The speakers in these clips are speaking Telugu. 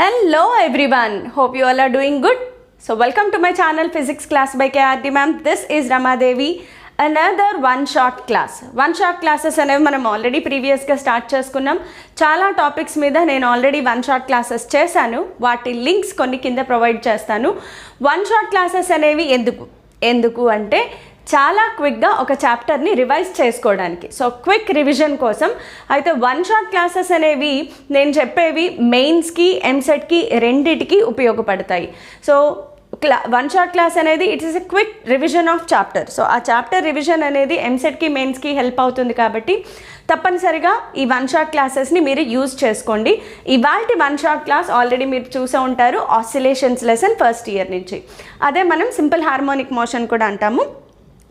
Hello everyone, hope you all are doing good. So welcome to my channel Physics Class by KRT Ma'am. This is Rama Devi. Another one shot class. One shot classes అనేవి మనం ఆల్రెడీ ప్రీవియస్గా స్టార్ట్ చేసుకున్నాం. చాలా టాపిక్స్ మీద నేను ఆల్రెడీ వన్ షాట్ క్లాసెస్ చేశాను. వాటి లింక్స్ కొన్ని కింద ప్రొవైడ్ చేస్తాను. వన్ షాట్ క్లాసెస్ అనేవి ఎందుకు అంటే చాలా క్విక్గా ఒక చాప్టర్ని రివైజ్ చేసుకోవడానికి. సో క్విక్ రివిజన్ కోసం అయితే వన్ షాట్ క్లాసెస్ అనేవి నేను చెప్పేవి మెయిన్స్కి ఎంసెట్కి రెండిటికి ఉపయోగపడతాయి. సో వన్ షాట్ క్లాస్ అనేది it is a quick revision of chapter. So ఆ చాప్టర్ రివిజన్ అనేది ఎంసెట్కి మెయిన్స్కి హెల్ప్ అవుతుంది కాబట్టి తప్పనిసరిగా ఈ వన్ షాట్ క్లాసెస్ని మీరు యూజ్ చేసుకోండి. ఇవాల్టి వన్ షాట్ క్లాస్ ఆల్రెడీ మీరు చూసే ఉంటారు, ఆసిలేషన్స్ లెసన్ ఫస్ట్ ఇయర్ నుంచి. అదే మనం సింపుల్ హార్మోనిక్ మోషన్ కూడా అంటాము.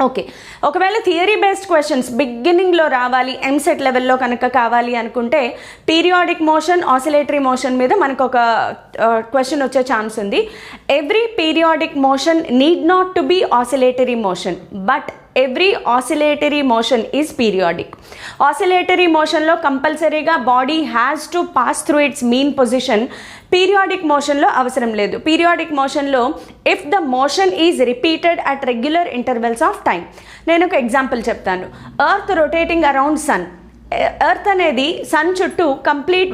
ఓకే, ఒకవేళ థియరీ బేస్డ్ క్వశ్చన్స్ బిగినింగ్లో రావాలి, ఎంసెట్ లెవెల్లో కనుక కావాలి అనుకుంటే పీరియాడిక్ మోషన్, ఆసిలేటరీ మోషన్ మీద మనకు ఒక క్వశ్చన్ వచ్చే ఛాన్స్ ఉంది. Every periodic motion need not to be oscillatory motion, but every oscillatory motion is periodic. Oscillatory మోషన్లో కంపల్సరీగా body has to pass through its mean position. Periodic మోషన్లో అవసరం లేదు. పీరియాడిక్ మోషన్లో if the motion is repeated at regular intervals of time. నేను ఒక ఎగ్జాంపుల్ చెప్తాను. Earth rotating around sun. Earth అనేది సన్ చుట్టూ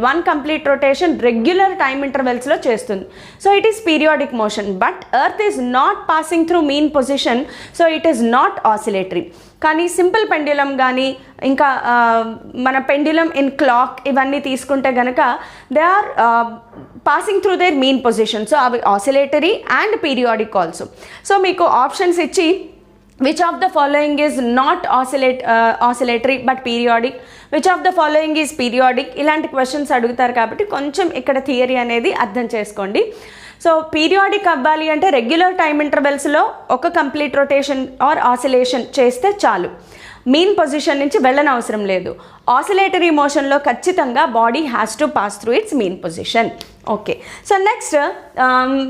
one complete rotation regular time ఇంటర్వెల్స్లో చేస్తుంది. So it is periodic motion, but earth is not passing through mean position, so it is not oscillatory. కానీ సింపుల్ పెండ్యులం కానీ ఇంకా మన పెండ్యులం ఇన్ క్లాక్ ఇవన్నీ తీసుకుంటే కనుక they are passing through their mean position. So అవి oscillatory and periodic also. So మీకు ఆప్షన్స్ ఇచ్చి which of the following is not oscillatory but periodic, which of the following is periodic, ఇలాంటి క్వశ్చన్స్ అడుగుతారు కాబట్టి కొంచెం ఇక్కడ థియరీ అనేది అర్థం చేసుకోండి. సో పీరియాడిక్ అవ్వాలి అంటే రెగ్యులర్ టైమ్ ఇంటర్వెల్స్లో ఒక కంప్లీట్ రొటేషన్ ఆర్ ఆసిలేషన్ చేస్తే చాలు, మీన్ పొజిషన్ నుంచి వెళ్ళనవసరం లేదు. ఆసిలేటరీ మోషన్లో ఖచ్చితంగా body has to pass through its mean position. Okay, so next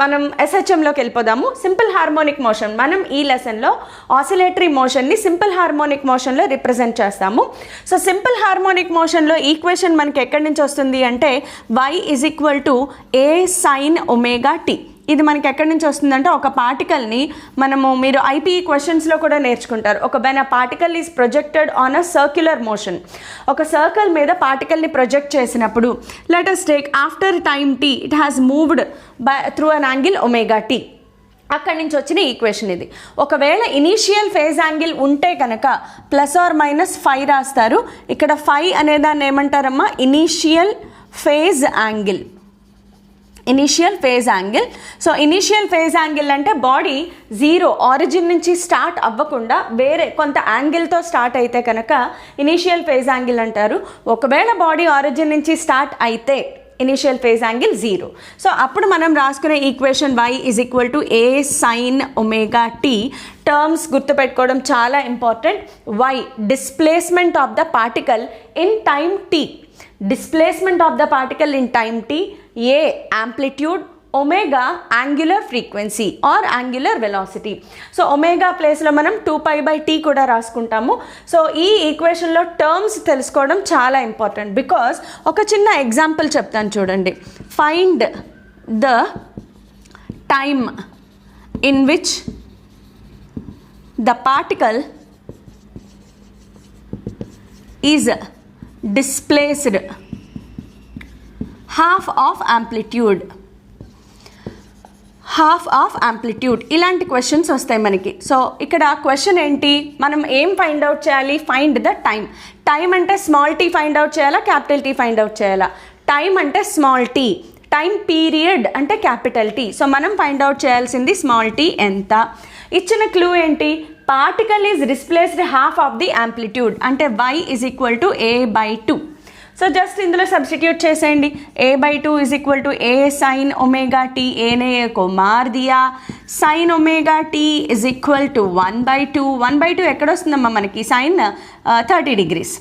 మనం ఎస్హెచ్ఎంలోకి వెళ్ళిపోదాము. Simple harmonic motion. మనం ఈ లెసన్లో ఆసిలేటరీ మోషన్ని సింపుల్ హార్మోనిక్ మోషన్లో రిప్రజెంట్ చేస్తాము. సో సింపుల్ హార్మోనిక్ మోషన్లో ఈక్వేషన్ మనకి ఎక్కడి నుంచి వస్తుంది అంటే y is equal to a sin omega t. ఇది మనకి ఎక్కడి నుంచి వస్తుందంటే ఒక పార్టికల్ని మీరు ఐపీఈ క్వశ్చన్స్లో కూడా నేర్చుకుంటారు. When a particle is projected on a circular motion, ఒక సర్కిల్ మీద పార్టికల్ని ప్రొజెక్ట్ చేసినప్పుడు let us take after time t it has moved through an angle omega t. అక్కడి నుంచి వచ్చిన ఈక్వేషన్ ఇది. ఒకవేళ ఇనీషియల్ ఫేజ్ యాంగిల్ ఉంటే కనుక +or- రాస్తారు. ఇక్కడ φ అనేదాన్ని ఏమంటారమ్మా? Initial phase angle. So initial phase angle అంటే బాడీ జీరో ఆరిజిన్ నుంచి స్టార్ట్ అవ్వకుండా వేరే కొంత యాంగిల్తో స్టార్ట్ అయితే కనుక ఇనీషియల్ ఫేజ్ యాంగిల్ అంటారు. ఒకవేళ బాడీ ఆరిజిన్ నుంచి స్టార్ట్ అయితే initial phase angle zero. So అప్పుడు మనం రాసుకునే equation y is equal to a sin omega t. Terms గుర్తుపెట్టుకోవడం చాలా important. y displacement of the particle in time t. Displacement of the particle in time t, a amplitude, omega angular frequency or angular velocity. So omega ప్లేస్లో మనం 2π/t కూడా రాసుకుంటాము. సో ఈ ఈక్వేషన్లో టర్మ్స్ తెలుసుకోవడం చాలా ఇంపార్టెంట్. బికాస్ ఒక చిన్న ఎగ్జాంపుల్ చెప్తాను చూడండి. Find the time in which the particle is displaced half of amplitude. ఇలాంటి క్వశ్చన్స్ వస్తాయి మనకి. సో ఇక్కడ క్వశ్చన్ ఏంటి, మనం ఏం ఫైండ్ అవుట్ చేయాలి? Find the time. టైం అంటే స్మాల్ టీ ఫైండ్ అవుట్ చేయాలా, క్యాపిటల్ టీ ఫైండ్ అవుట్ చేయాలా? టైం అంటే స్మాల్ టీ, టైం పీరియడ్ అంటే క్యాపిటల్ టీ. సో మనం ఫైండ్ అవుట్ చేయాల్సింది స్మాల్ టీ ఎంత. ఇచ్చిన క్లూ ఏంటి? Particle is displaced half of the amplitude అంటే y is equal to a/2. So just ఇందులో సబ్స్టిట్యూట్ చేసేయండి. a/2 is equal to a sin omega t. ఏనే को मार दिया. sin omega t is equal to 1/2. 1/2 ఎక్కడ వస్తుందమ్మా మనకి? sin 30 degrees.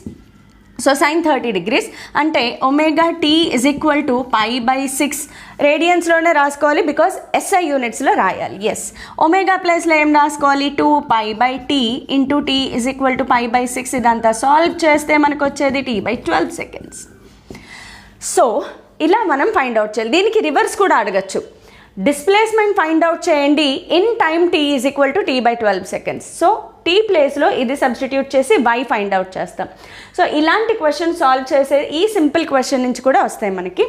So sin 30 degrees అంటే omega t is equal to π/6. రేడియన్స్లోనే రాసుకోవాలి బికాస్ SI యూనిట్స్లో రాయాలి. ఎస్, ఒమేగా ప్లేస్లో ఏం రాసుకోవాలి? 2π/t into t is equal to π/6. ఇదంతా సాల్వ్ చేస్తే మనకు వచ్చేది t/12 seconds. సో ఇలా మనం ఫైండ్ అవుట్ చేయాలి. దీనికి రివర్స్ కూడా అడగచ్చు. డిస్ప్లేస్మెంట్ ఫైండ్ అవుట్ చేయండి in time t is equal to t/12 seconds. So t ప్లేస్లో ఇది సబ్స్టిట్యూట్ చేసి y ఫైండ్ అవుట్ చేస్తాం. సో ఇలాంటి క్వశ్చన్ సాల్వ్ చేసే ఈ సింపుల్ క్వశ్చన్ నుంచి కూడా వస్తాయి మనకి.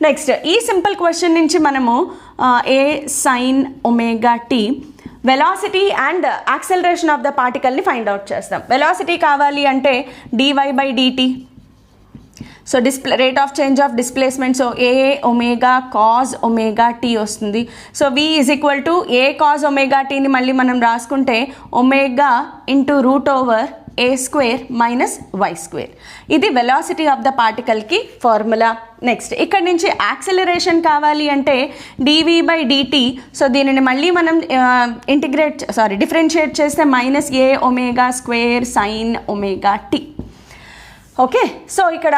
నెక్స్ట్ ఈ సింపుల్ క్వశ్చన్ నుంచి మనము a sin omega t velocity and acceleration of the పార్టికల్ని ఫైండ్ అవుట్ చేస్తాం. వెలాసిటీ కావాలి అంటే dy/dt. So rate of change of displacement, so a omega cos omega t వస్తుంది. So v is equal to a cos omega టీని మళ్ళీ మనం రాసుకుంటే omega into √a² minus y². ఇది వెలాసిటీ ఆఫ్ ద పార్టికల్కి ఫార్ములా. నెక్స్ట్ ఇక్కడ నుంచి యాక్సెలరేషన్ కావాలి అంటే dv/dt. సో దీనిని మళ్ళీ మనం డిఫరెన్షియేట్ చేస్తే -a⍵² sin omega t. Okay, so ఇక్కడ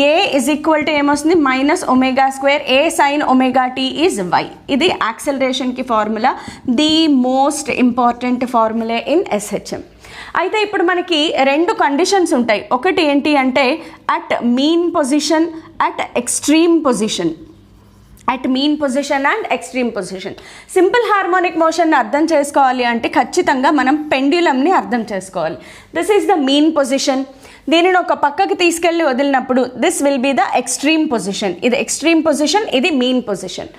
a ఇజ్ ఈక్వల్ టు ఏమొస్తుంది -ω² a sin omega t is y. ఇది యాక్సెలరేషన్కి formula, the most important formula in SHM. అయితే ఇప్పుడు మనకి రెండు కండిషన్స్ ఉంటాయి. ఒకటి ఏంటి అంటే at mean position, at extreme position. At mean position and extreme position. Simple harmonic మోషన్ని అర్థం చేసుకోవాలి అంటే ఖచ్చితంగా మనం పెండ్యులంని అర్థం చేసుకోవాలి. This is the mean position. దీనిని ఒక పక్కకి తీసుకెళ్ళి వదిలినప్పుడు this will be the extreme position. ఇది ఎక్స్ట్రీమ్ పొజిషన్, ఇది మీన్ పొజిషన్.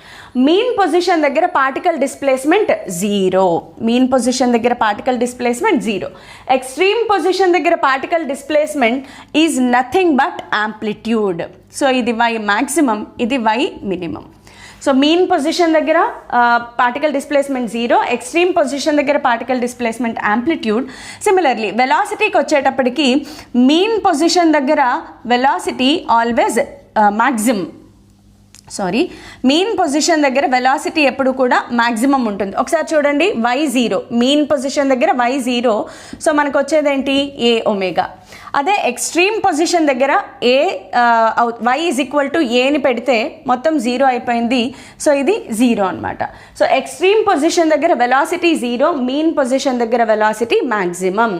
మీన్ పొజిషన్ దగ్గర పార్టికల్ డిస్ప్లేస్మెంట్ 0. మీన్ పొజిషన్ దగ్గర పార్టికల్ డిస్ప్లేస్మెంట్ 0. ఎక్స్ట్రీమ్ పొజిషన్ దగ్గర particle displacement is nothing but amplitude. So ఇది y మ్యాక్సిమం, ఇది y minimum. So mean position దగ్గర పార్టికల్ డిస్ప్లేస్మెంట్ 0, ఎక్స్ట్రీమ్ పొజిషన్ దగ్గర పార్టికల్ డిస్ప్లేస్మెంట్ యాంప్లిట్యూడ్. సిమిలర్లీ వెలాసిటీకి వచ్చేటప్పటికి మీన్ పొజిషన్ దగ్గర వెలాసిటీ ఆల్వేస్ మీన్ పొజిషన్ దగ్గర వెలాసిటీ ఎప్పుడు కూడా మ్యాక్సిమం ఉంటుంది. ఒకసారి చూడండి, y0 మీన్ పొజిషన్ దగ్గర y0. సో మనకు వచ్చేదేంటి a ఒమేగా. అదే ఎక్స్ట్రీమ్ పొజిషన్ దగ్గర y ఈజ్ ఈక్వల్ టు ఏని పెడితే మొత్తం 0 అయిపోయింది. సో ఇది 0 అనమాట. సో ఎక్స్ట్రీమ్ పొజిషన్ దగ్గర వెలాసిటీ 0, మీన్ పొజిషన్ దగ్గర వెలాసిటీ మ్యాక్సిమం.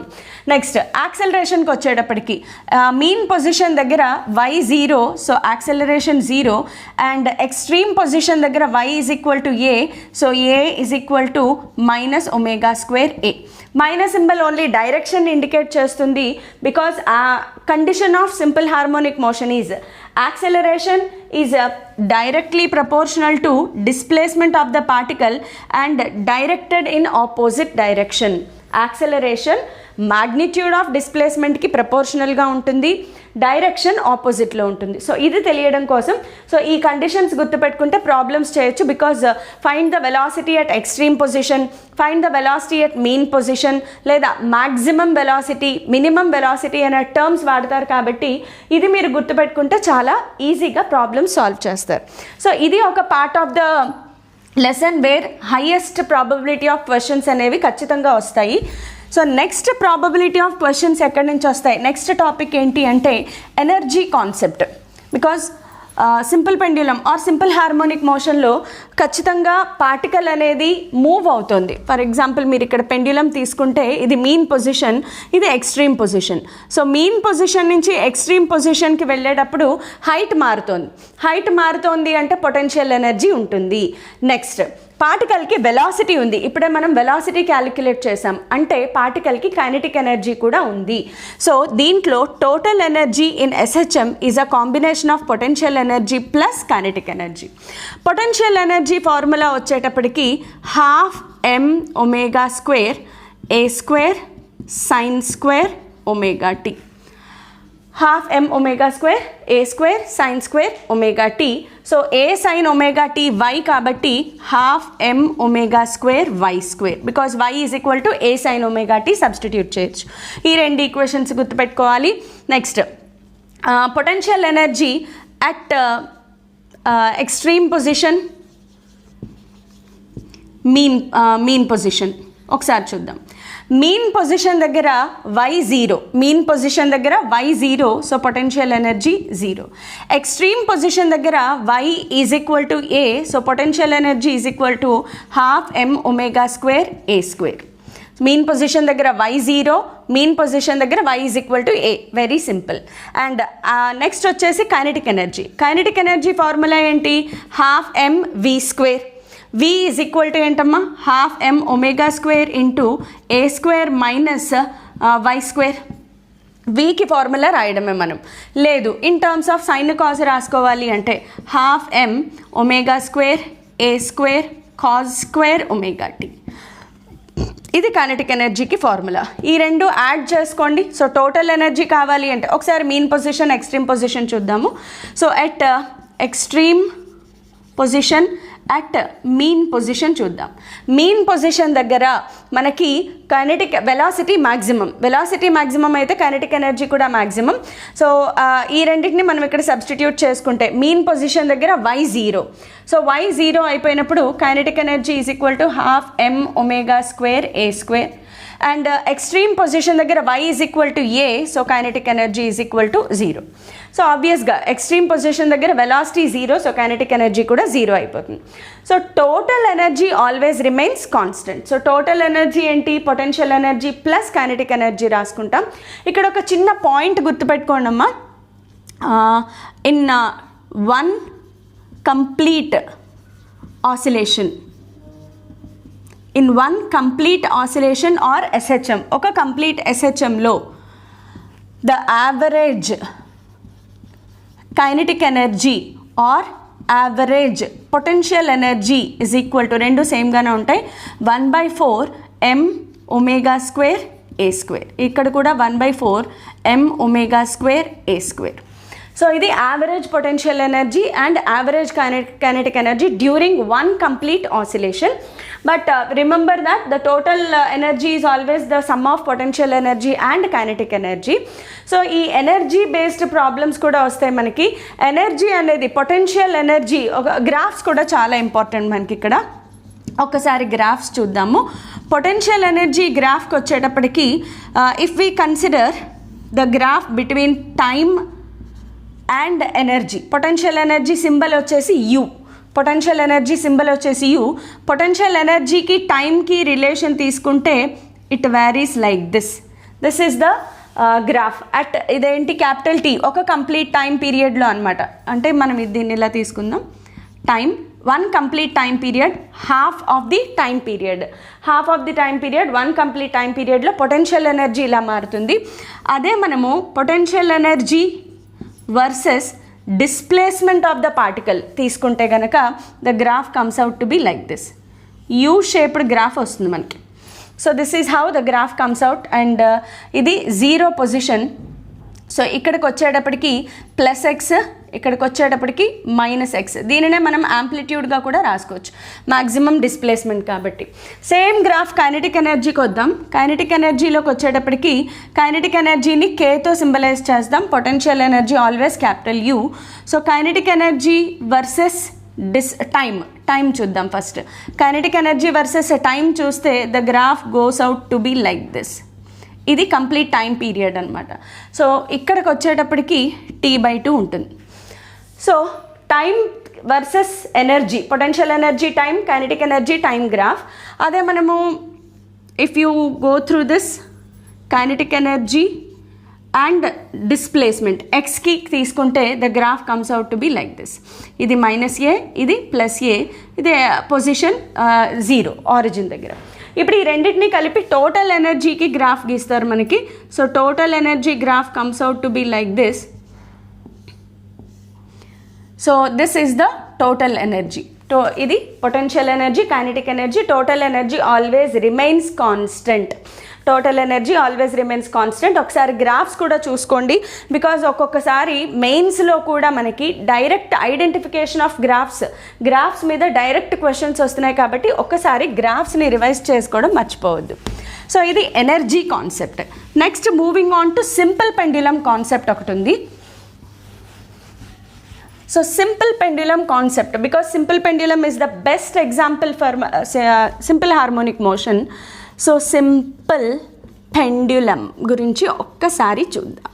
నెక్స్ట్ యాక్సెలరేషన్కి వచ్చేటప్పటికి మీన్ పొజిషన్ దగ్గర y0, so acceleration 0. And extreme position దగ్గర y is equal to a, so a is equal to -ω²a. Minus symbol only direction indicate చేస్తుంది. Because condition of simple harmonic motion is acceleration is directly proportional to displacement of the particle and directed in opposite direction. Acceleration magnitude of డిస్ప్లేస్మెంట్కి ప్రపోర్షనల్గా ఉంటుంది, డైరెక్షన్ ఆపోజిట్లో ఉంటుంది. సో ఇది తెలియడం కోసం సో ఈ కండిషన్స్ గుర్తుపెట్టుకుంటే ప్రాబ్లమ్స్ చేయొచ్చు. Because find the velocity at extreme position, find the velocity at mean position, లేదా మ్యాక్సిమం వెలాసిటీ, మినిమం వెలాసిటీ అనే టర్మ్స్ వాడతారు. కాబట్టి ఇది మీరు గుర్తుపెట్టుకుంటే చాలా ఈజీగా ప్రాబ్లమ్స్ సాల్వ్ చేస్తారు. సో ఇది ఒక part of the lesson where highest probability of questions అనేవి ఖచ్చితంగా వస్తాయి. So next probability of questions ఎక్కడి నుంచి వస్తాయి, నెక్స్ట్ టాపిక్ ఏంటి అంటే energy concept. Because simple pendulum or simple harmonic మోషన్లో ఖచ్చితంగా పార్టికల్ అనేది మూవ్ అవుతుంది. ఫర్ ఎగ్జాంపుల్ మీరు ఇక్కడ పెండ్యులం తీసుకుంటే ఇది మీన్ పొజిషన్, ఇది extreme position. So mean position నుంచి ఎక్స్ట్రీమ్ పొజిషన్కి వెళ్ళేటప్పుడు హైట్ మారుతోంది అంటే పొటెన్షియల్ ఎనర్జీ ఉంటుంది. నెక్స్ట్ పార్టికల్కి వెలాసిటీ ఉంది. ఇప్పుడే మనం వెలాసిటీ క్యాలిక్యులేట్ చేసాం అంటే పార్టికల్కి కైనెటిక్ ఎనర్జీ కూడా ఉంది. సో దీంట్లో total energy in SHM is a combination of potential energy plus kinetic energy. Potential energy formula వచ్చేటప్పటికి ½ mω²a² sin² ωt. ½ mω²a² sin² ωt. So a sin ωt y కాబట్టి ½ mω²y², because y is equal to a sin ωt substitute చేయొచ్చు. ఈ రెండు ఈక్వేషన్స్ గుర్తుపెట్టుకోవాలి. Next potential energy at extreme position, mean position ఒకసారి చూద్దాం. మీన్ పొజిషన్ దగ్గర y0, మీన్ పొజిషన్ దగ్గర y0, so potential energy 0. Extreme position దగ్గర y is equal to a, so potential energy is equal to ½ mω²a². Mean position దగ్గర y0, మీన్ పొజిషన్ దగ్గర y is equal to a. Very simple. And next వచ్చేసి kinetic energy. Kinetic energy formula ఏంటి? ½ mv². v is equal to ఏంటమ్మా? ½ m⍵² into a² minus y². వీకి formula రాయడమే మనం. లేదు in terms of sine cos రాసుకోవాలి అంటే ½ m⍵² a² cos² ωt. ఇది కైనెటిక్ ఎనర్జీకి ఫార్ములా. ఈ రెండు యాడ్ చేసుకోండి. సో టోటల్ ఎనర్జీ కావాలి అంటే ఒకసారి మీన్ పొజిషన్, ఎక్స్ట్రీమ్ పొజిషన్ చూద్దాము. So at extreme position, at mean position చూద్దాం. మీన్ పొజిషన్ దగ్గర మనకి కైనెటిక్ వెలాసిటీ మ్యాక్సిమం అయితే కైనెటిక్ ఎనర్జీ కూడా మ్యాక్సిమం. సో ఈ రెండింటిని మనం ఇక్కడ సబ్స్టిట్యూట్ చేసుకుంటే మీన్ పొజిషన్ దగ్గర y0. సో y0 అయిపోయినప్పుడు kinetic energy is equal to ½ m⍵² a². And extreme position దగ్గర y is equal to a. So kinetic energy is equal to 0. So ఆబ్వియస్గా ఎక్స్ట్రీమ్ పొజిషన్ దగ్గర వెలాసిటీ 0, సో కైనెటిక్ ఎనర్జీ కూడా 0 అయిపోతుంది. So total energy always remains constant. So total energy ఏంటి? Potential energy plus kinetic energy రాసుకుంటాం. ఇక్కడ ఒక చిన్న పాయింట్ గుర్తుపెట్టుకోండి అమ్మా. In one complete oscillation, in one complete oscillation or SHM, ఒక కంప్లీట్ SHMలో the average kinetic energy or average potential energy is equal to, రెండు సేమ్గానే ఉంటాయి, 1/4 m⍵² a². ఇక్కడ కూడా 1/4 m⍵² a². సో ఇది average potential energy and average kinetic energy during one complete oscillation. But remember that the total energy is always the sum of potential energy and kinetic energy. So ఈ ఎనర్జీ బేస్డ్ ప్రాబ్లమ్స్ కూడా వస్తాయి మనకి. ఎనర్జీ అనేది పొటెన్షియల్ ఎనర్జీ ఒక గ్రాఫ్స్ కూడా చాలా ఇంపార్టెంట్ మనకి. ఇక్కడ ఒకసారి గ్రాఫ్స్ చూద్దాము. పొటెన్షియల్ ఎనర్జీ గ్రాఫ్కి వచ్చేటప్పటికి if we consider the graph between time and energy, potential energy symbol వచ్చేసి U, పొటెన్షియల్ ఎనర్జీ సింబల్ వచ్చేసి U. పొటెన్షియల్ ఎనర్జీకి టైంకి రిలేషన్ తీసుకుంటే it varies like this. This is the graph at ఇదేంటి క్యాపిటల్ T, ఒక కంప్లీట్ టైం పీరియడ్లో అనమాట. అంటే మనం దీన్ని ఇలా తీసుకుందాం. Time, one complete time period, half of the time period, one complete time పీరియడ్లో పొటెన్షియల్ ఎనర్జీ ఇలా మారుతుంది. అదే మనము potential energy versus displacement of the particle తీసుకుంటే కనుక the graph comes out to be like this. You shaped graph వస్తుంది మనకి. So this is how the graph comes out. And ఇది 0 పొజిషన్. సో ఇక్కడికి వచ్చేటప్పటికి +x, ఇక్కడికి వచ్చేటప్పటికి -x. దీనినే మనం యాంప్లిట్యూడ్గా కూడా రాసుకోవచ్చు, మ్యాక్సిమం డిస్ప్లేస్మెంట్ కాబట్టి. సేమ్ గ్రాఫ్ కైనెటిక్ ఎనర్జీకి వద్దాం. కైనెటిక్ ఎనర్జీలోకి వచ్చేటప్పటికి కైనెటిక్ ఎనర్జీని Kతో సింబలైజ్ చేద్దాం. Potential energy always capital U. So kinetic energy versus time చూద్దాం first. Kinetic energy versus time చూస్తే the graph goes out to be like this. ఇది కంప్లీట్ టైం పీరియడ్ అనమాట. సో ఇక్కడికి వచ్చేటప్పటికి T/2 ఉంటుంది. So time versus energy, potential energy time, kinetic energy time graph. అదే మనము if you go through this kinetic energy and displacement ఎక్స్కి తీసుకుంటే the graph comes out to be like this. ఇది -a, ఇది +a, ఇది పొజిషన్ 0 ఆరిజిన్ దగ్గర. ఇప్పుడు ఈ రెండింటిని కలిపి టోటల్ ఎనర్జీకి గ్రాఫ్ గీస్తారు మనకి. So total energy graph comes out to be like this. So this is the total energy. ఇది potential energy, kinetic energy. Total energy always remains constant. ఒకసారి గ్రాఫ్స్ కూడా చూసుకోండి, బికాజ్ ఒక్కొక్కసారి మెయిన్స్లో కూడా మనకి డైరెక్ట్ ఐడెంటిఫికేషన్ ఆఫ్ గ్రాఫ్స్ మీద డైరెక్ట్ క్వశ్చన్స్ వస్తున్నాయి కాబట్టి ఒక్కసారి గ్రాఫ్స్ని రివైజ్ చేసుకోవడం మర్చిపోవద్దు. సో ఇది energy concept. Next moving on to simple pendulum concept ఒకటి ఉంది. So simple pendulum concept, because simple pendulum is the best example for simple harmonic motion. So simple pendulum గురించి ఒక్కసారి చూద్దాం.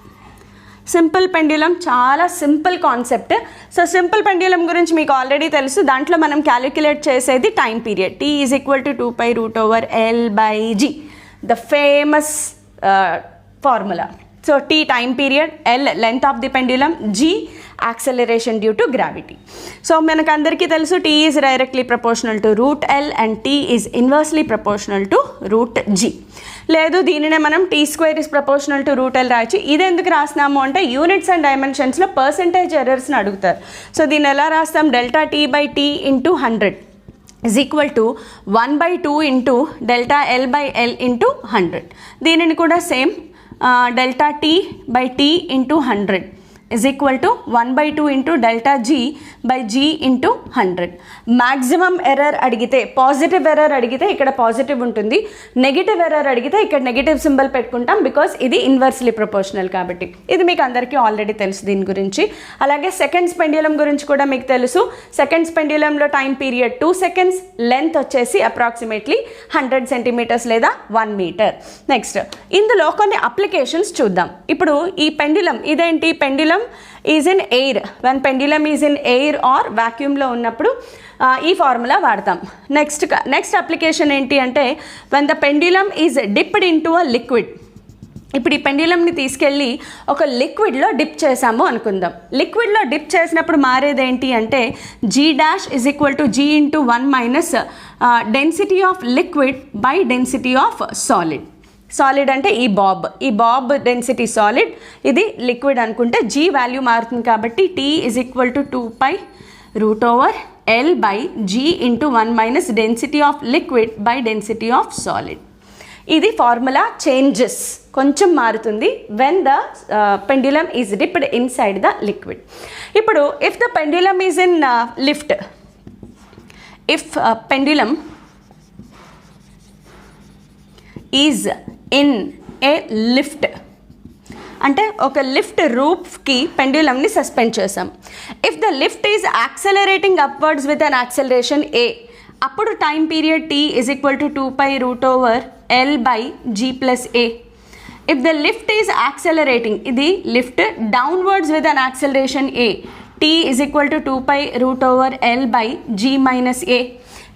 సింపుల్ పెండ్యులమ్ చాలా simple concept. So simple pendulum గురించి మీకు ఆల్రెడీ తెలుసు. దాంట్లో మనం క్యాలిక్యులేట్ చేసేది time period. T = 2π√L/G. The famous formula. So T time period, L length of the pendulum, G acceleration due to gravity. So మనకు అందరికీ తెలుసు T is directly proportional to root L and T is inversely proportional to root G. లేదు దీనినే మనం T square is proportional to root L రాయచ్చు. ఇది ఎందుకు రాస్తున్నాము అంటే యూనిట్స్ అండ్ డైమెన్షన్స్లో పర్సంటేజ్ ఎర్రర్స్ని అడుగుతారు. సో దీన్ని ఎలా రాస్తాం, delta T by T into 100 is equal to 1/2 into delta L by L into 100. దీనిని కూడా same delta T by T into 100 is equal to 1/2 into delta G by G into 100. Maximum error అడిగితే, పాజిటివ్ ఎర్రర్ అడిగితే ఇక్కడ పాజిటివ్ ఉంటుంది, నెగిటివ్ ఎర్రర్ అడిగితే ఇక్కడ నెగిటివ్ సింబల్ పెట్టుకుంటాం, బికాస్ ఇది ఇన్వర్స్లీ ప్రపోర్షనల్ కాబట్టి. ఇది మీకు అందరికీ ఆల్రెడీ తెలుసు దీని గురించి. అలాగే సెకండ్స్ పెండ్యులం గురించి కూడా మీకు తెలుసు. సెకండ్స్ పెండ్యులంలో టైం పీరియడ్ 2 seconds, లెంత్ వచ్చేసి అప్రాక్సిమేట్లీ 100 centimeters లేదా 1 meter. నెక్స్ట్ ఇందులో కొన్ని అప్లికేషన్స్ చూద్దాం. ఇప్పుడు ఈ పెండ్యులం ఇదేంటి, pendulum is in air. When pendulum is in air or వాక్యూమ్లో ఉన్నప్పుడు ఈ ఫార్ములా వాడతాం. నెక్స్ట్ అప్లికేషన్ ఏంటి అంటే when the pendulum is dipped in to a liquid. ఇప్పుడు ఈ పెండ్యులంని తీసుకెళ్ళి ఒక లిక్విడ్లో డిప్ చేసాము అనుకుందాం. లిక్విడ్లో డిప్ చేసినప్పుడు మారేది ఏంటి అంటే G' is equal to G into 1 minus density of liquid by density of solid. Solid అంటే ఈ బాబ్ డెన్సిటీ సాలిడ్, ఇది లిక్విడ్ అనుకుంటే G వాల్యూ మారుతుంది కాబట్టి T is equal to 2π root over L by G into 1 minus density of liquid by density of solid. ఇది ఫార్ములా చేంజెస్, కొంచెం మారుతుంది when the pendulum is dipped inside the liquid. ఇప్పుడు if the pendulum is in lift, if pendulum is in a lift అంటే ఒక లిఫ్ట్ రూఫ్కి పెండ్యులంని సస్పెండ్ చేసాం. If the lift is accelerating upwards with an acceleration A, అప్పుడు time period T is equal to 2π root over L by G plus A. If the lift is accelerating, ఇది lift downwards with an acceleration A, T is equal to 2π root over L by G minus A.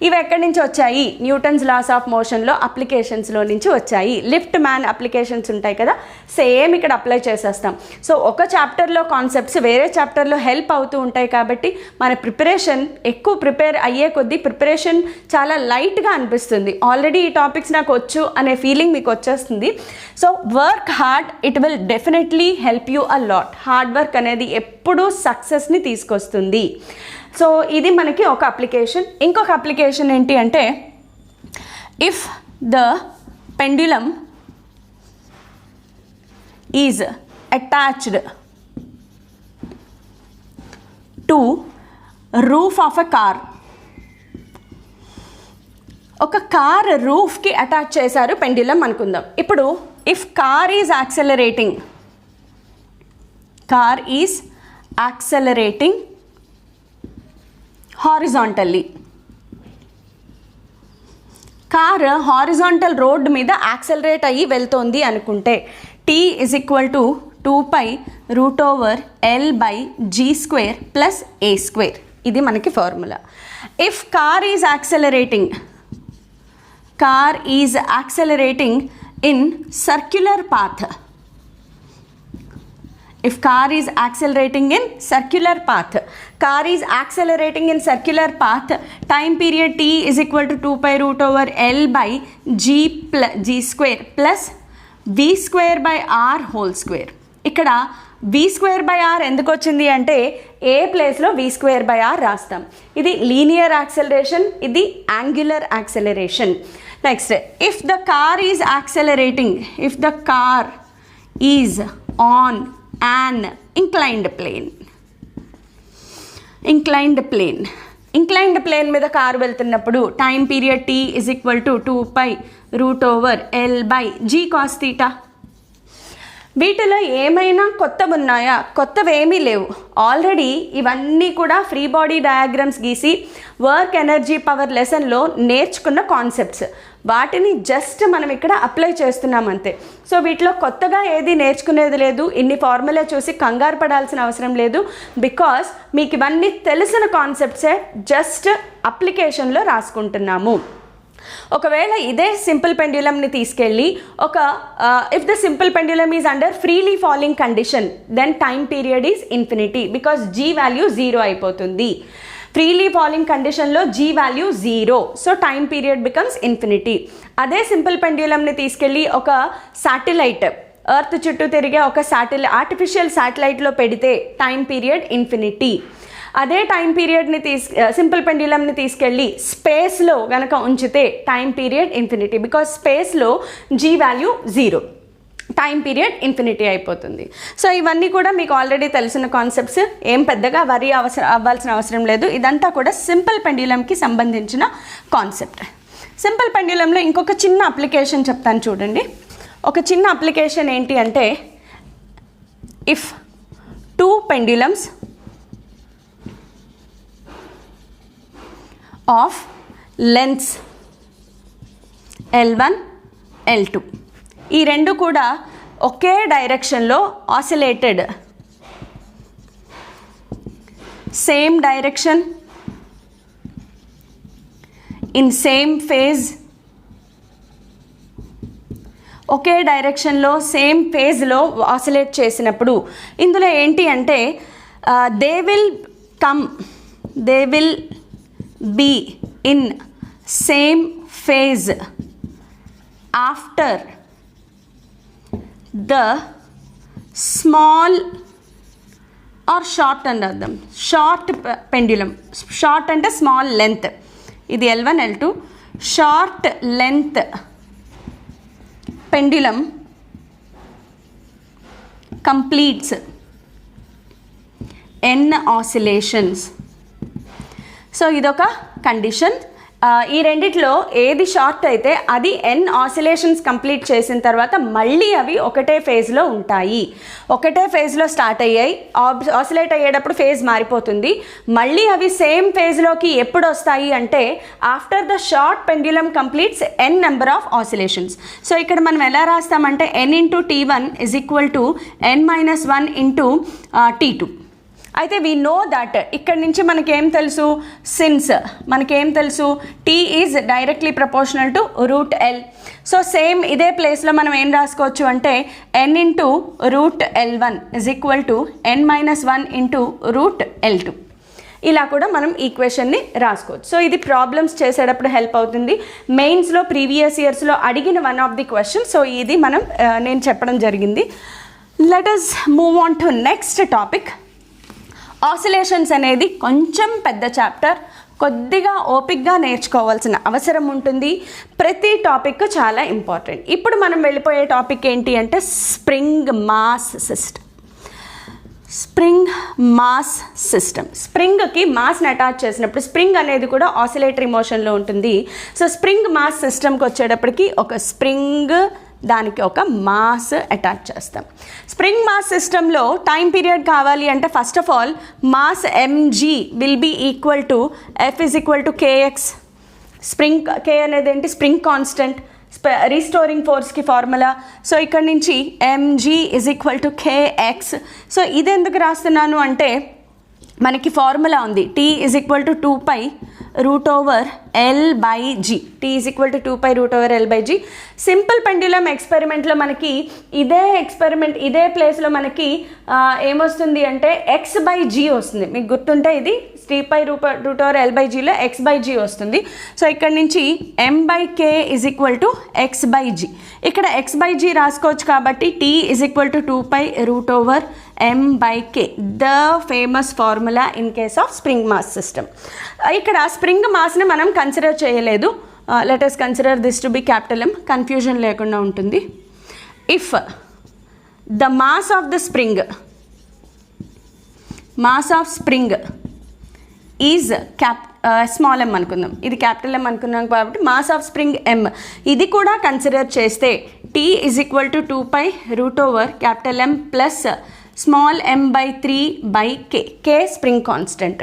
ఇవి ఎక్కడి నుంచి వచ్చాయి, న్యూటన్స్ లాస్ ఆఫ్ మోషన్లో అప్లికేషన్స్లో నుంచి వచ్చాయి. లిఫ్ట్ మ్యాన్ అప్లికేషన్స్ ఉంటాయి కదా, సేమ్ ఇక్కడ అప్లై చేసేస్తాం. సో ఒక చాప్టర్లో కాన్సెప్ట్స్ వేరే చాప్టర్లో హెల్ప్ అవుతూ ఉంటాయి కాబట్టి మన ప్రిపరేషన్ ఎక్కువ ప్రిపేర్ అయ్యే కొద్దీ ప్రిపరేషన్ చాలా లైట్గా అనిపిస్తుంది. ఆల్రెడీ ఈ టాపిక్స్ నాకు వచ్చు అనే ఫీలింగ్ మీకు వచ్చేస్తుంది. So work hard, it will definitely help you a lot. Hard work అనేది ఎప్పుడూ సక్సెస్ని తీసుకొస్తుంది. సో ఇది మనకి ఒక అప్లికేషన్. ఇంకొక అప్లికేషన్ ఏంటి అంటే if the pendulum is attached to roof of a car. ఒక కార్ రూఫ్కి అటాచ్ చేశారు పెండ్యులం అనుకుందాం. ఇప్పుడు if car is accelerating, car is accelerating horizontally, car horizontal road మీద యాక్సెలరేట్ అయ్యి వెళ్తోంది అనుకుంటే T is equal to 2π root over L by G square plus A square. ఇది మనకి formula. If car is accelerating in circular path, if car is accelerating in circular path, time period T is equal to 2π root over L by G square plus V square by R whole square. ఇక్కడ V square by R ఎందుకు వచ్చింది అంటే ఏ ప్లేస్లో V square by R రాస్తాం. ఇది లీనియర్ యాక్సెలరేషన్, ఇది angular acceleration. Next if the car is accelerating, if the car is on an inclined plane మీద కారు వెళ్తున్నప్పుడు time period T is equal to 2π root over L by G cos theta. వీటిలో ఏమైనా కొత్తవి ఉన్నాయా? కొత్తవి ఏమీ లేవు. ఆల్రెడీ ఇవన్నీ కూడా ఫ్రీ బాడీ డయాగ్రామ్స్ గీసి వర్క్ ఎనర్జీ పవర్ లెసన్లో నేర్చుకున్న కాన్సెప్ట్స్, వాటిని జస్ట్ మనం ఇక్కడ అప్లై చేస్తున్నాం అంతే. సో వీటిలో కొత్తగా ఏది నేర్చుకునేది లేదు. ఇన్ని ఫార్ములా చూసి కంగారు పడాల్సిన అవసరం లేదు, బికాస్ మీకు ఇవన్నీ తెలిసిన కాన్సెప్ట్సే, జస్ట్ అప్లికేషన్లో రాసుకుంటున్నాము. ఒకవేళ ఇదే సింపుల్ పెండ్యులంని తీసుకెళ్ళి if the simple pendulum is under freely falling condition then time period is infinity because G value 0 అయిపోతుంది. ఫ్రీలీ ఫాలింగ్ కండిషన్లో G value 0, so time period becomes infinity. అదే సింపుల్ పెండ్యులంని తీసుకెళ్ళి ఒక శాటిలైట్ ఎర్త్ చుట్టూ తిరిగే ఒక ఆర్టిఫిషియల్ శాటిలైట్లో పెడితే టైమ్ పీరియడ్ ఇన్ఫినిటీ. అదే టైం పీరియడ్ని సింపుల్ పెండ్యులంని తీసుకెళ్ళి స్పేస్లో కనుక ఉంచితే టైం పీరియడ్ ఇన్ఫినిటీ బికాస్ స్పేస్లో G value 0, time period infinity అయిపోతుంది. సో ఇవన్నీ కూడా మీకు ఆల్రెడీ తెలిసిన కాన్సెప్ట్స్, ఏం పెద్దగా వరి అవ్వాల్సిన అవసరం లేదు. ఇదంతా కూడా సింపుల్ పెండ్యులంకి సంబంధించిన కాన్సెప్ట్. సింపుల్ పెండ్యులంలో ఇంకొక చిన్న అప్లికేషన్ చెప్తాను చూడండి. ఒక చిన్న అప్లికేషన్ ఏంటి అంటే, if 2 pendulums of lengths L1, L2 ఈ రెండు కూడా ఒకే డైరెక్షన్లో oscillated, same direction, in same phase, ఒకే డైరెక్షన్లో సేమ్ ఫేజ్లో ఆసిలేట్ చేసినప్పుడు ఇందులో ఏంటి అంటే they will be in same phase after the small or short and అర్థం షార్ట్ పెండ్యులం. షార్ట్ అంటే స్మాల్ లెంత్, ఇది L1 L2. Short length pendulum completes n oscillations. So ఇదొక కండిషన్. ఈ రెండిట్లో ఏది షార్ట్ అయితే అది n ఆసిలేషన్స్ కంప్లీట్ చేసిన తర్వాత మళ్ళీ అవి ఒకటే ఫేజ్లో ఉంటాయి. ఒకటే ఫేజ్లో స్టార్ట్ అయ్యాయి, ఆసిలేట్ అయ్యేటప్పుడు ఫేజ్ మారిపోతుంది. మళ్ళీ అవి సేమ్ ఫేజ్లోకి ఎప్పుడు వస్తాయి అంటే after the short pendulum completes n number of oscillations. So ఇక్కడ మనం ఎలా రాస్తామంటే n into T1 is equal to n-1 into T2. అయితే వీ నో దట్ ఇక్కడ నుంచి మనకేం తెలుసు, సిన్స్ మనకేం తెలుసు T is directly proportional to √L. So same ఇదే ప్లేస్లో మనం ఏం రాసుకోవచ్చు అంటే n into √L1 is equal to n-1 into √L2. ఇలా కూడా మనం ఈక్వేషన్ని రాసుకోవచ్చు. సో ఇది ప్రాబ్లమ్స్ చేసేటప్పుడు హెల్ప్ అవుతుంది. మెయిన్స్లో ప్రీవియస్ ఇయర్స్లో అడిగిన one of the question. So ఇది నేను చెప్పడం జరిగింది. Let us move on to next topic. Oscillations అనేది కొంచెం పెద్ద చాప్టర్, కొద్దిగా ఓపిక్గా నేర్చుకోవాల్సిన అవసరం ఉంటుంది. ప్రతి టాపిక్ చాలా ఇంపార్టెంట్. ఇప్పుడు మనం వెళ్ళిపోయే టాపిక్ ఏంటి అంటే స్ప్రింగ్ మాస్ సిస్టమ్. స్ప్రింగ్కి మాస్ని అటాచ్ చేసినప్పుడు స్ప్రింగ్ అనేది కూడా ఆసిలేటరీ మోషన్లో ఉంటుంది. సో స్ప్రింగ్ మాస్ సిస్టమ్కి వచ్చేటప్పటికి ఒక స్ప్రింగ్, దానికి ఒక మాస్ అటాచ్ చేస్తాం. స్ప్రింగ్ మాస్ సిస్టంలో టైం పీరియడ్ కావాలి అంటే first of all mass mg will be equal to F is equal to kx. Spring k అనేది ఏంటి, స్ప్రింగ్ కాన్స్టెంట్, రీస్టోరింగ్ ఫోర్స్కి ఫార్ములా. సో ఇక్కడ నుంచి mg is equal to kx. సో ఇది ఎందుకు రాస్తున్నాను అంటే మనకి ఫార్ములా ఉంది, T is equal to 2π√L/g. T is equal to 2π√L/g. Simple pendulum ఎక్స్పెరిమెంట్లో మనకి ఇదే ప్లేస్లో మనకి ఏమొస్తుంది అంటే x/g వస్తుంది. మీకు గుర్తుంటే ఇది 3π√L/gలో x/g వస్తుంది. సో ఇక్కడ నుంచి m/k is equal to x/g. ఇక్కడ x/g రాసుకోవచ్చు కాబట్టి T is equal to 2π√m/k, the famous formula in case of spring mass system. ఇక్కడ స్ప్రింగ్ మాస్ని మనం కన్సిడర్ చేయలేదు. Let us consider this to be capital M, confusion లేకుండా ఉంటుంది. If the mass of spring is small m అనుకుందాం, ఇది క్యాపిటల్ M అనుకున్నాం కాబట్టి మాస్ ఆఫ్ స్ప్రింగ్ m, ఇది కూడా కన్సిడర్ చేస్తే T is equal to 2π√M plus small m/3/k, k spring constant.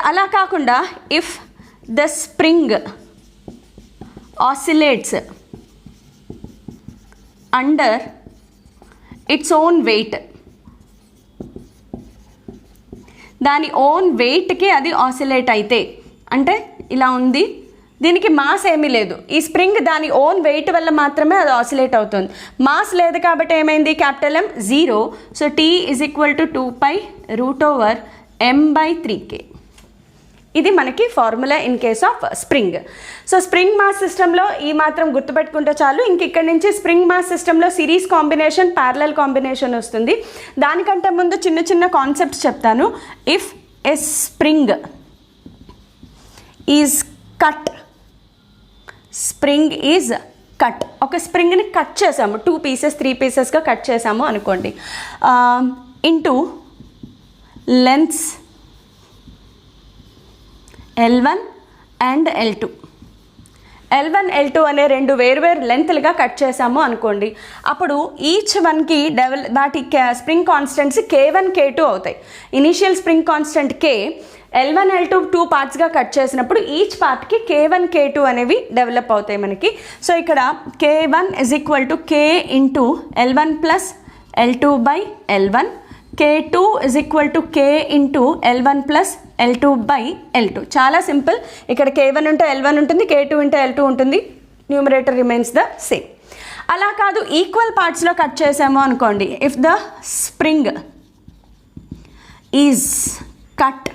అలా కాకుండా if the spring oscillates under its own weight, దాని ఓన్ వెయిట్కి అది ఆసిలేట్ అయితే, అంటే ఇలా ఉంది దీనికి మాస్ ఏమీ లేదు. ఈ స్ప్రింగ్ దాని ఓన్ వెయిట్ వల్ల మాత్రమే అది ఆసిలేట్ అవుతుంది. మాస్ లేదు కాబట్టి ఏమైంది, capital M 0. So T is equal to 2π√m/3k. ఇది మనకి formula in case of spring. So spring mass సిస్టంలో ఈ మాత్రం గుర్తుపెట్టుకుంటే చాలు. ఇంక ఇక్కడ నుంచి స్ప్రింగ్ మాస్ సిస్టంలో సిరీస్ కాంబినేషన్, ప్యారలల్ కాంబినేషన్ వస్తుంది. దానికంటే ముందు చిన్న చిన్న కాన్సెప్ట్స్ చెప్తాను. If a spring is cut, spring is cut, ఒక స్ప్రింగ్ని కట్ చేసాము, 2 pieces 3 piecesగా కట్ చేసాము అనుకోండి, into lengths L1 and L2. L1 L2 అనే రెండు వేరువేరు లెంత్లుగా కట్ చేసాము అనుకోండి. అప్పుడు ఈచ్ వన్కి వాటి స్ప్రింగ్ కాన్స్టెంట్స్ K1 K2 అవుతాయి. Initial spring constant K, L1 L2 2 పార్ట్స్గా కట్ చేసినప్పుడు ఈచ్ పార్ట్కి K1 K2 అనేవి డెవలప్ అవుతాయి మనకి. సో ఇక్కడ K1 is equal to K into L1 plus L2/L1, K2 is equal to K into L1 plus L2/L2. చాలా సింపుల్. ఇక్కడ K1 ఇంటూ L1 ఉంటుంది, K2 ఇంటూ L2 ఉంటుంది. Numerator remains the same. అలా కాదు, ఈక్వల్ పార్ట్స్లో కట్ చేసాము అనుకోండి. If the spring is cut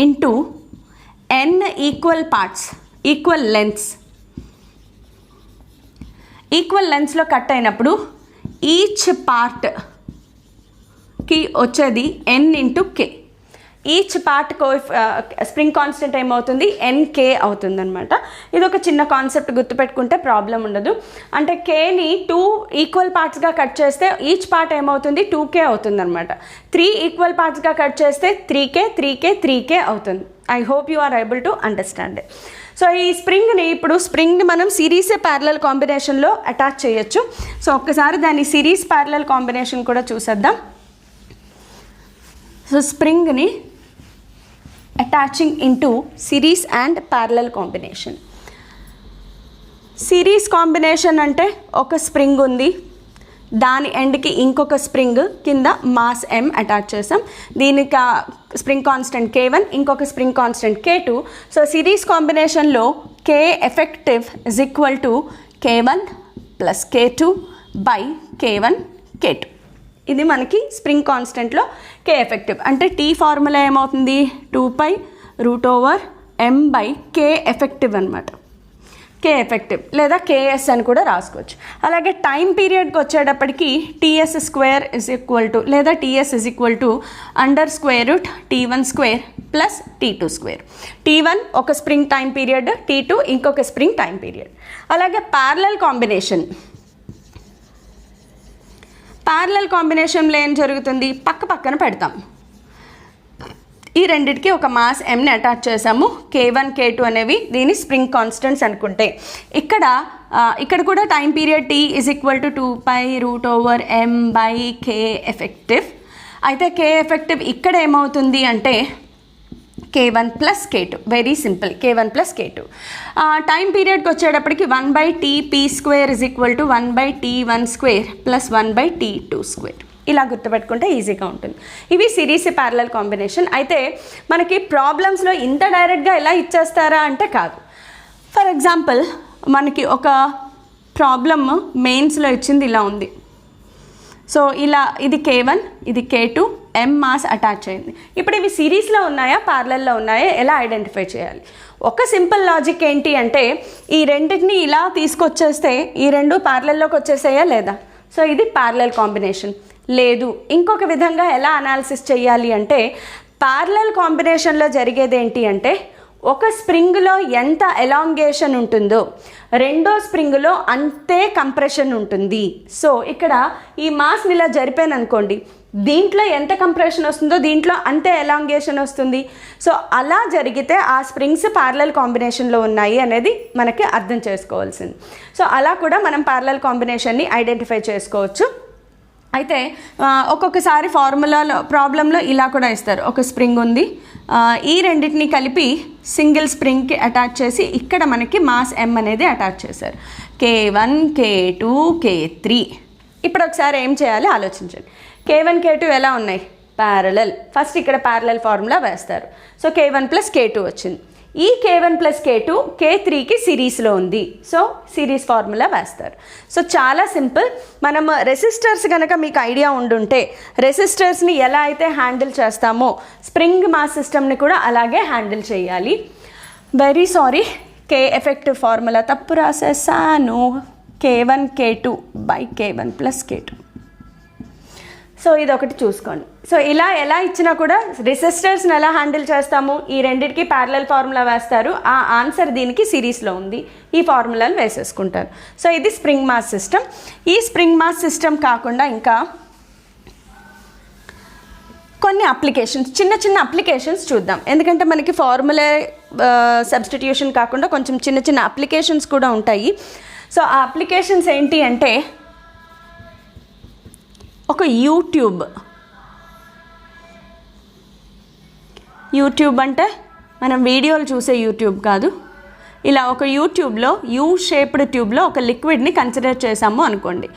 into n equal parts, equal లెంత్స్లో కట్ అయినప్పుడు ఈచ్ పార్ట్కి వచ్చేది n into K. Each part spring constant ఏమవుతుంది, NK అవుతుంది అనమాట. ఇది ఒక చిన్న కాన్సెప్ట్ గుర్తుపెట్టుకుంటే ప్రాబ్లం ఉండదు. అంటే Kని 2 ఈక్వల్ పార్ట్స్గా కట్ చేస్తే ఈచ్ పార్ట్ ఏమవుతుంది, 2K అవుతుంది అనమాట. 3 ఈక్వల్ పార్ట్స్గా కట్ చేస్తే 3K అవుతుంది. I hope you are able to understand. So ఈ స్ప్రింగ్ని మనం సిరీస్ ప్యారలల్ కాంబినేషన్లో అటాచ్ చేయొచ్చు. సో ఒక్కసారి దాని సిరీస్ ప్యారలల్ కాంబినేషన్ కూడా చూసేద్దాం. సో స్ప్రింగ్ని attaching into series and parallel combination. Series combination అంటే ఒక స్ప్రింగ్ ఉంది, దాని ఎండ్కి ఇంకొక స్ప్రింగ్ కింద మాస్ M అటాచ్ చేసాం. దీనికి స్ప్రింగ్ కాన్స్టెంట్ K1, ఇంకొక spring constant K2. So series కాంబినేషన్లో K effective is equal to K1 plus K2/K1 K2. ఇది మనకి స్ప్రింగ్ కాన్స్టెంట్లో K ఎఫెక్టివ్. అంటే T ఫార్ములా ఏమవుతుంది, 2π√m/K ఎఫెక్టివ్ అనమాట. K ఎఫెక్టివ్ లేదా KS అని కూడా రాసుకోవచ్చు. అలాగే టైం పీరియడ్కి వచ్చేటప్పటికి TS² ఇజ్ ఈక్వల్ టు లేదా TS is equal to √T1² plus T2². T1 ఒక స్ప్రింగ్ టైం పీరియడ్, T2 ఇంకొక స్ప్రింగ్ టైం పీరియడ్. అలాగే ప్యారలల్ కాంబినేషన్లో ఏం జరుగుతుంది, పక్కన పెడతాం. ఈ రెండిటికి ఒక మాస్ Mని అటాచ్ చేసాము. K1 K2 అనేవి దీని స్ప్రింగ్ కాన్స్టెంట్స్ అనుకుంటే, ఇక్కడ కూడా time period T is equal to 2π√m/K effective. అయితే K ఎఫెక్టివ్ ఇక్కడ ఏమవుతుంది అంటే K1 plus K2. Very simple, K1 plus K2. Time పీరియడ్కి వచ్చేటప్పటికి 1/TP² is equal to 1/T1² plus 1/T2². ఇలా గుర్తుపెట్టుకుంటే ఈజీగా ఉంటుంది. ఇవి సిరీస్ ప్యారలల్ కాంబినేషన్. అయితే మనకి ప్రాబ్లమ్స్లో ఇంత డైరెక్ట్గా ఎలా ఇచ్చేస్తారా అంటే కాదు. ఫర్ ఎగ్జాంపుల్ మనకి ఒక ప్రాబ్లమ్ మెయిన్స్లో ఇచ్చింది ఇలా ఉంది. సో ఇది K1, ఇది K2, M మాస్ అటాచ్ అయింది. ఇప్పుడు ఇవి సిరీస్లో ఉన్నాయా ప్యారలల్లో ఉన్నాయా ఎలా ఐడెంటిఫై చేయాలి? ఒక సింపుల్ లాజిక్ ఏంటి అంటే ఈ రెండింటిని ఇలా తీసుకొచ్చేస్తే ఈ రెండు ప్యారలల్లోకి వచ్చేసాయా లేదా? సో ఇది ప్యారలల్ కాంబినేషన్. లేదు, ఇంకొక విధంగా ఎలా అనాలిసిస్ చేయాలి అంటే ప్యారలల్ కాంబినేషన్లో జరిగేది ఏంటి అంటే ఒక స్ప్రింగ్లో ఎంత ఎలాంగేషన్ ఉంటుందో రెండో స్ప్రింగ్లో అంతే కంప్రెషన్ ఉంటుంది. సో ఇక్కడ ఈ మాస్ని ఇలా జరిపాను అనుకోండి, దీంట్లో ఎంత కంప్రెషన్ వస్తుందో దీంట్లో అంతే ఎలాంగేషన్ వస్తుంది. సో అలా జరిగితే ఆ స్ప్రింగ్స్ ప్యారలల్ కాంబినేషన్లో ఉన్నాయి అనేది మనకి అర్థం చేసుకోవాల్సింది. సో అలా కూడా మనం ప్యారలల్ కాంబినేషన్ని ఐడెంటిఫై చేసుకోవచ్చు. అయితే ఒక్కొక్కసారి ప్రాబ్లంలో ఇలా కూడా ఇస్తారు. ఒక స్ప్రింగ్ ఉంది, ఈ రెండింటిని కలిపి సింగిల్ స్ప్రింగ్కి అటాచ్ చేసి ఇక్కడ మనకి మాస్ M అనేది అటాచ్ చేశారు. K1 K2 K3. ఇప్పుడు ఒకసారి ఏం చేయాలి ఆలోచించండి. K1 K2 ఎలా ఉన్నాయి? ప్యారలల్. ఫస్ట్ ఇక్కడ ప్యారలల్ ఫార్ములా వేస్తారు. సో K1 ప్లస్ K2 వచ్చింది. ఈ K1 ప్లస్ K2 K3కి సిరీస్లో ఉంది. సో సిరీస్ ఫార్ములా వేస్తారు. సో చాలా సింపుల్. మనం రెసిస్టర్స్ కనుక మీకు ఐడియా ఉండుంటే రెసిస్టర్స్ని ఎలా అయితే హ్యాండిల్ చేస్తామో స్ప్రింగ్ మాస్ సిస్టమ్ని కూడా అలాగే హ్యాండిల్ చేయాలి. Very sorry, K effective formula తప్పు రాసేసాను. K1 K2 by K1 plus K2. So ఇది ఒకటి చూసుకోండి. సో ఇలా ఎలా ఇచ్చినా కూడా రెసిస్టర్స్ని ఎలా హ్యాండిల్ చేస్తాము, ఈ రెండింటికి ప్యారలల్ ఫార్ములా వేస్తారు. ఆ ఆన్సర్ దీనికి సిరీస్లో ఉంది, ఈ ఫార్ములాలు వేసేసుకుంటారు. సో ఇది స్ప్రింగ్ మాస్ సిస్టమ్. ఈ స్ప్రింగ్ మాస్ సిస్టమ్ కాకుండా ఇంకా కొన్ని అప్లికేషన్స్, చిన్న చిన్న అప్లికేషన్స్ చూద్దాం. ఎందుకంటే మనకి ఫార్ములా సబ్స్టిట్యూషన్ కాకుండా కొంచెం చిన్న చిన్న అప్లికేషన్స్ కూడా ఉంటాయి. సో ఆ అప్లికేషన్స్ ఏంటి అంటే ఒక యూట్యూబ్ అంటే మనం వీడియోలు చూసే యూట్యూబ్ కాదు. ఇలా ఒక యూట్యూబ్లో యూ షేప్డ్ ట్యూబ్లో ఒక లిక్విడ్ని కన్సిడర్ చేసాము అనుకోండి.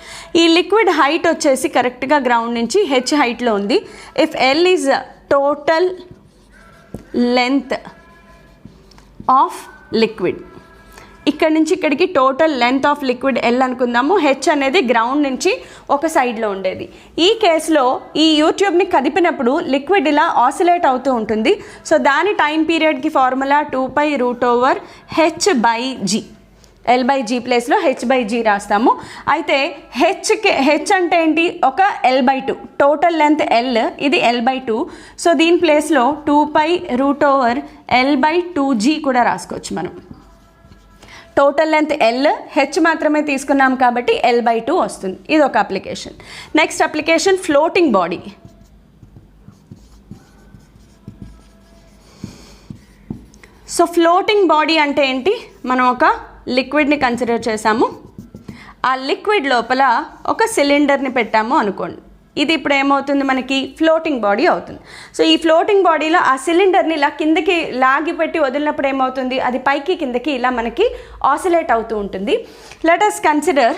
ఈ లిక్విడ్ హైట్ వచ్చేసి కరెక్ట్గా గ్రౌండ్ నుంచి H హైట్లో ఉంది. If L is total length of liquid, ఇక్కడ నుంచి ఇక్కడికి total length of liquid L అనుకుందాము. H అనేది గ్రౌండ్ నుంచి ఒక సైడ్లో ఉండేది. ఈ కేసులో ఈ యూట్యూబ్ని కదిపినప్పుడు లిక్విడ్ ఇలా ఆసిలేట్ అవుతూ ఉంటుంది. సో దాని టైం పీరియడ్కి ఫార్ములా 2π√H/G. L/G ప్లేస్లో H/G రాస్తాము. అయితే హెచ్ అంటే ఏంటి, ఒక L/2, టోటల్ లెంత్ L, ఇది L/2. సో దీని ప్లేస్లో 2π√L/2G కూడా రాసుకోవచ్చు మనం. టోటల్ లెంత్ L, H మాత్రమే తీసుకున్నాం కాబట్టి L/2 వస్తుంది. ఇది ఒక application. Next application floating body. So floating body అంటే ఏంటి, మనం ఒక లిక్విడ్ని కన్సిడర్ చేసాము. ఆ లిక్విడ్ లోపల ఒక సిలిండర్ని పెట్టాము అనుకోండి. ఇది ఇప్పుడు ఏమవుతుంది, మనకి ఫ్లోటింగ్ బాడీ అవుతుంది. సో ఈ ఫ్లోటింగ్ బాడీలో ఆ సిలిండర్ని ఇలా కిందకి లాగి పెట్టి వదిలినప్పుడు ఏమవుతుంది, అది పైకి కిందకి ఇలా మనకి ఆసిలేట్ అవుతూ ఉంటుంది. లెట్ us కన్సిడర్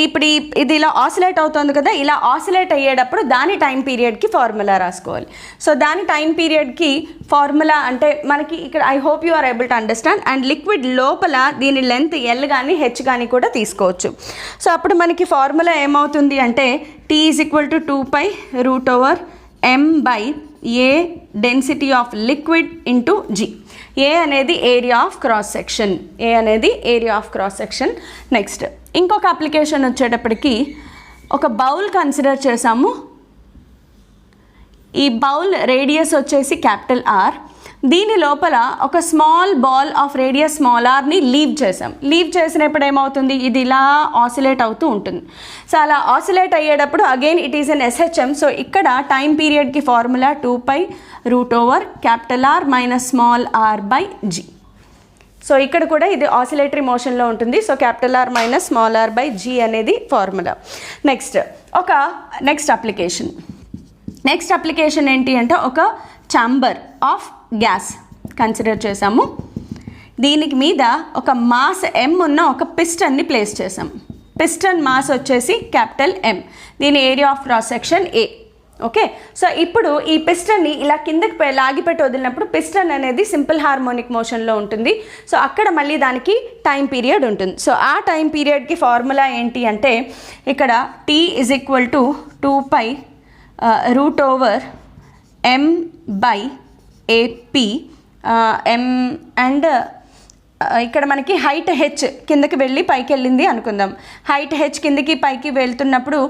ఇప్పుడు ఇది ఇలా ఆసిలేట్ అవుతుంది కదా, ఇలా ఆసిలేట్ అయ్యేటప్పుడు దాని టైం పీరియడ్కి ఫార్ములా రాసుకోవాలి. సో దాని టైం పీరియడ్కి ఫార్ములా అంటే మనకి ఇక్కడ I hope you are able to understand. And liquid లోపల దీని లెంత్ L కానీ H కానీ కూడా తీసుకోవచ్చు. సో అప్పుడు మనకి ఫార్ములా ఏమవుతుంది అంటే T = 2π√M/A density of liquid into G. A అనేది area of cross section. Next ఇంకొక అప్లికేషన్ వచ్చేటప్పటికి ఒక బౌల్ కన్సిడర్ చేసాము. ఈ బౌల్ రేడియస్ వచ్చేసి R. దీని లోపల ఒక small ball of radius r leave చేసినప్పుడు ఏమవుతుంది, ఇది ఇలా ఆసిలేట్ అవుతూ ఉంటుంది. సో అలా ఆసిలేట్ అయ్యేటప్పుడు again it is an SHM. So ఇక్కడ టైం పీరియడ్కి ఫార్ములా 2π√R-r/G. సో ఇక్కడ కూడా ఇది ఆసిలేటరీ మోషన్లో ఉంటుంది. సో R-r/G అనేది ఫార్ములా. నెక్స్ట్ అప్లికేషన్ ఏంటి అంటే ఒక ఛాంబర్ ఆఫ్ గ్యాస్ కన్సిడర్ చేసాము. దీనికి మీద ఒక మాస్ M ఉన్న ఒక పిస్టన్ని ప్లేస్ చేసాం. పిస్టన్ మాస్ వచ్చేసి M. దీని area of cross section A. Okay, so ఇప్పుడు ఈ పిస్టన్ని ఇలా కిందకి లాగిపెట్టి వదిలినప్పుడు పిస్టన్ అనేది సింపుల్ హార్మోనిక్ మోషన్లో ఉంటుంది. సో అక్కడ మళ్ళీ దానికి టైం పీరియడ్ ఉంటుంది. సో ఆ టైం పీరియడ్కి ఫార్ములా ఏంటి అంటే ఇక్కడ T = 2π√M/AP. M అండ్ ఇక్కడ మనకి హైట్ H కిందకి వెళ్ళి పైకి వెళ్ళింది అనుకుందాం. హైట్ H కిందకి పైకి వెళ్తున్నప్పుడు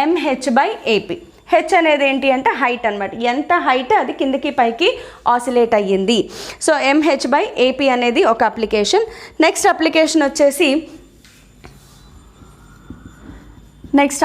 MH/AP. H అనేది ఏంటి అంటే హైట్ అనమాట, ఎంత హైట్ అది కిందకి పైకి ఆసిలేట్ అయ్యింది. సో MH/AP అనేది ఒక అప్లికేషన్. నెక్స్ట్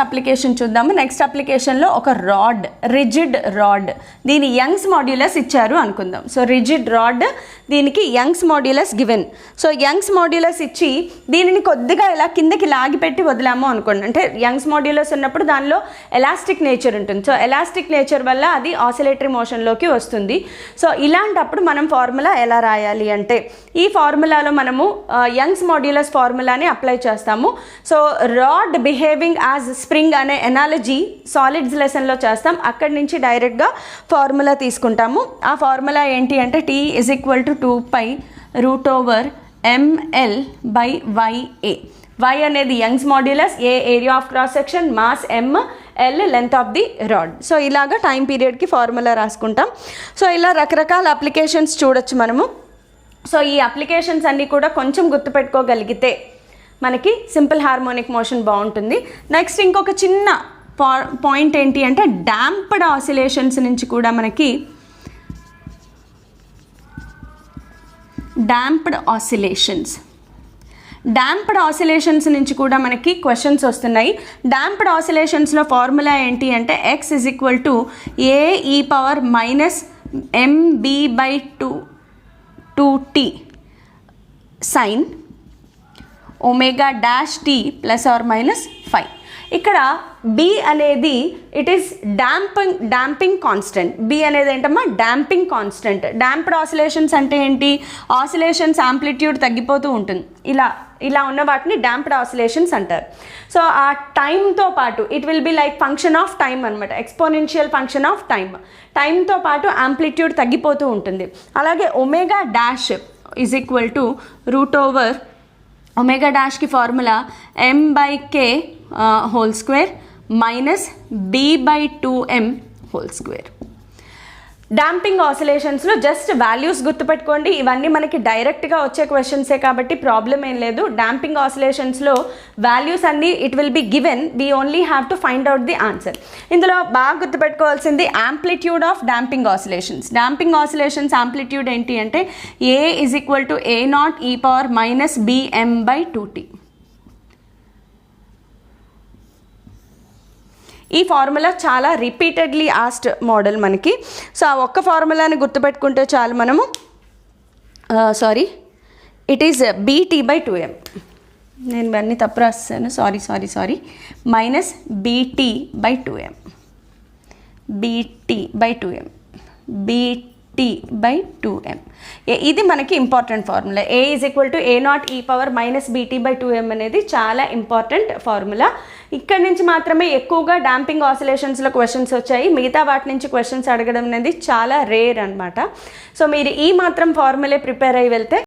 అప్లికేషన్ చూద్దాము. నెక్స్ట్ అప్లికేషన్లో ఒక రాడ్, రిజిడ్ రాడ్. దీని యంగ్స్ మాడ్యులస్ ఇచ్చారు అనుకుందాం. సో రిజిడ్ రాడ్, దీనికి Young's modulus given. So Young's modulus ఇచ్చి దీనిని కొద్దిగా ఇలా కిందకి లాగిపెట్టి వదిలాము అనుకోండి. అంటే యంగ్స్ మాడ్యులస్ ఉన్నప్పుడు దానిలో ఎలాస్టిక్ నేచర్ ఉంటుంది. సో ఎలాస్టిక్ నేచర్ వల్ల అది ఆసిలేటరీ మోషన్లోకి వస్తుంది. సో ఇలాంటప్పుడు మనం ఫార్ములా ఎలా రాయాలి అంటే ఈ ఫార్ములాలో మనము యంగ్స్ మాడ్యులస్ ఫార్ములాని అప్లై చేస్తాము. So rod behaving as spring అనే ఎనాలజీ సాలిడ్స్ లెసన్లో చేస్తాం. అక్కడి నుంచి డైరెక్ట్గా ఫార్ములా తీసుకుంటాము. ఆ ఫార్ములా ఏంటి అంటే T = 2π√ml/YA. Y అనేది Young's modulus, A area of cross section, mass M, L length of the rod. So ఇలాగా టైం పీరియడ్కి ఫార్ములా రాసుకుంటాం. సో ఇలా రకరకాల అప్లికేషన్స్ చూడొచ్చు మనము. సో ఈ అప్లికేషన్స్ అన్నీ కూడా కొంచెం గుర్తుపెట్టుకోగలిగితే మనకి సింపుల్ హార్మోనిక్ మోషన్ బాగుంటుంది. నెక్స్ట్ ఇంకొక చిన్న పాయింట్ ఏంటి అంటే డాంప్డ్ ఆసిలేషన్స్ నుంచి కూడా మనకి డాంప్డ్ ఆసిలేషన్స్ నుంచి కూడా మనకి క్వశ్చన్స్ వస్తున్నాయి. డాంప్డ్ ఆసిలేషన్స్లో ఫార్ములా ఏంటి అంటే x = Ae−mb/2t sin ω-t ±5. ఇక్కడ B అనేది it is damping constant. B అనేది ఏంటమ్మా డాంపింగ్ కాన్స్టెంట్. డాంప్డ్ ఆసిలేషన్స్ అంటే ఏంటి, ఆసిలేషన్స్ యాంప్లిట్యూడ్ తగ్గిపోతూ ఉంటుంది. ఇలా ఉన్న వాటిని డాంప్డ్ ఆసిలేషన్స్ అంటారు. సో ఆ టైంతో పాటు it will be like function of time అనమాట, ఎక్స్పోనెన్షియల్ ఫంక్షన్ ఆఫ్ టైంతో పాటు యాంప్లిట్యూడ్ తగ్గిపోతూ ఉంటుంది. అలాగే ω'√కి ఫార్ములా m/k² -b/2m². డాంపింగ్ ఆసిలేషన్స్లో జస్ట్ వాల్యూస్ గుర్తుపెట్టుకోండి. ఇవన్నీ మనకి డైరెక్ట్గా వచ్చే క్వశ్చన్సే కాబట్టి ప్రాబ్లం ఏం లేదు. డాంపింగ్ ఆసిలేషన్స్లో వాల్యూస్ అన్నీ it will be given, we only have to find out the answer. ఇందులో బాగా గుర్తుపెట్టుకోవాల్సింది amplitude of damping oscillations. Damping oscillations amplitude ఏంటి అంటే A = A0e−bm/2t. ఈ ఫార్ములా చాలా రిపీటెడ్లీ ఆస్డ్ మోడల్ మనకి. సో ఆ ఒక్క ఫార్ములాని గుర్తుపెట్టుకుంటే చాలు మనము. It is BT/2m. నేను ఇవన్నీ తప్పు రాస్తాను, సారీ -BT/2m. ఇది మనకి ఇంపార్టెంట్ ఫార్ములా. A = A0e−bt/2m అనేది చాలా ఇంపార్టెంట్ ఫార్ములా. ఇక్కడ నుంచి మాత్రమే ఎక్కువగా డాంపింగ్ ఆసిలేషన్స్లో క్వశ్చన్స్ వచ్చాయి. మిగతా వాటి నుంచి క్వశ్చన్స్ అడగడం అనేది చాలా రేర్ అనమాట. సో మీరు ఈ మాత్రం ఫార్ములే ప్రిపేర్ అయ్యి వెళ్తే